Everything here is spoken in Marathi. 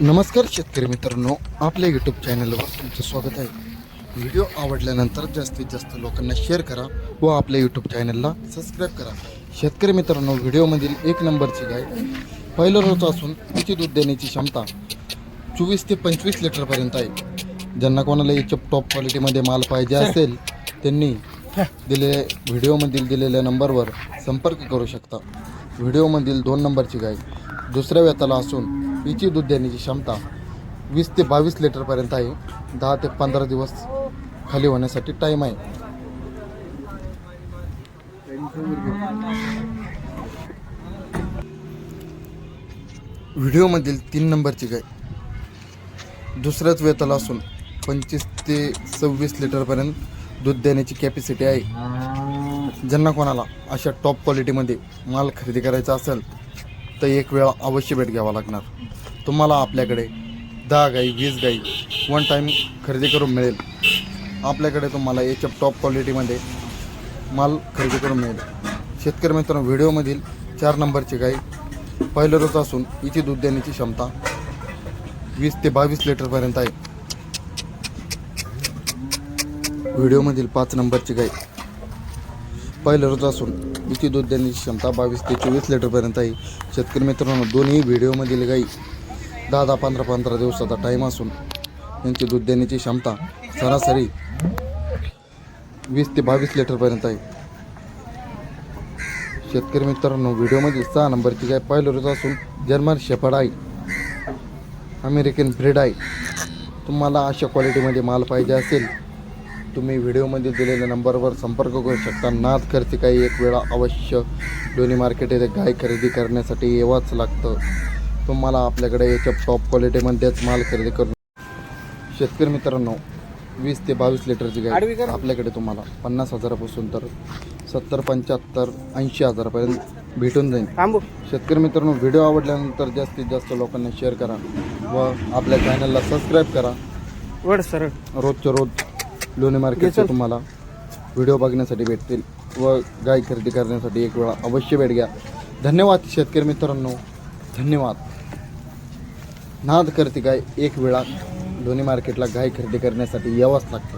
नमस्कार शेतकरी मित्रांनो, आपल्या यूट्यूब चॅनलवर तुमचं स्वागत आहे. व्हिडिओ आवडल्यानंतर जास्तीत जास्त लोकांना शेअर करा व आपल्या यूट्यूब चॅनलला सबस्क्राईब करा. शेतकरी मित्रांनो, व्हिडिओमधील एक नंबरची गाय पहिलं रोज असून तिची दूध देण्याची क्षमता 24 ते 25 लिटरपर्यंत आहे. ज्यांना कोणाला याच्या टॉप क्वालिटीमध्ये माल पाहिजे असेल त्यांनी व्हिडिओमधील दिलेल्या नंबरवर संपर्क करू शकता. व्हिडिओमधील 2 नंबरची गाय दुसऱ्या वेताला असून हिची दूध देण्याची क्षमता 20 ते 22 लिटरपर्यंत आहे. 10 ते 15 दिवस खाली होण्यासाठी टाईम आहे. व्हिडिओमधील 3 नंबरची गाय दुसऱ्याच वेताला असून 25 ते 26 लिटरपर्यंत दूध देण्याची कॅपॅसिटी आहे. ज्यांना कोणाला अशा टॉप क्वालिटीमध्ये माल खरेदी करायचा असेल तर एक वेळा अवश्य भेट घ्यावा लागणार. तुम्हाला आपल्याकडे 10 गाई 20 गाई वन टाईम खरेदी करून मिळेल. आपल्याकडे तुम्हाला याच्या टॉप क्वालिटीमध्ये माल खरेदी करून मिळेल. शेतकरी मित्रांनो, व्हिडिओमधील 4 नंबरची गाय पहिलं रोज असून हिची दूध देण्याची क्षमता 20 ते 22 लिटरपर्यंत आहे. व्हिडिओमधील 5 नंबरची गाय पहिलं रोज असून हिची दूध देण्याची क्षमता 22 ते 24 लिटरपर्यंत आहे. शेतकरी मित्रांनो, दोन्ही व्हिडिओमधील गाई 10 15 दिवसाचा टाईम असून यांची दूध देण्याची क्षमता सरासरी 20 ते 22 लिटरपर्यंत आहे. शेतकरी मित्रांनो, व्हिडिओमध्ये 6 नंबरची गाय पहिलं रोज असून जर्मन शेपर्ड आहे, अमेरिकन ब्रीड आहे. तुम्हाला अशा क्वालिटीमध्ये माल पाहिजे असेल तुम्ही व्हिडिओमध्ये दिलेल्या नंबरवर संपर्क करू शकता. नाद खर्च काही एक वेळा अवश्य लोणी मार्केट येथे गाय खरेदी करण्यासाठी यावंच लागतं. तुम्हाला आपल्याकडे याच्या टॉप क्वालिटीमध्येच माल खरेदी करून शेतकरी मित्रांनो, 20 ते 22 लिटरची गाय आपल्याकडे तुम्हाला 50,000पासून तर 70, 75, 80,000पर्यंत भेटून जाईल. शेतकरी मित्रांनो, व्हिडिओ आवडल्यानंतर जास्तीत जास्त लोकांना शेअर करा व आपल्या चॅनलला सबस्क्राईब करा. रोजच्या रोज लोणी मार्केटचे तुम्हाला व्हिडिओ बघण्यासाठी भेटतील व गाय खरेदी करण्यासाठी एक वेळा अवश्य भेट घ्या. धन्यवाद शेतकरी मित्रांनो, धन्यवाद. नाद करते गाय एक वेळा लोणी मार्केटला गाय खरेदी करण्यासाठी यावंच लागतं.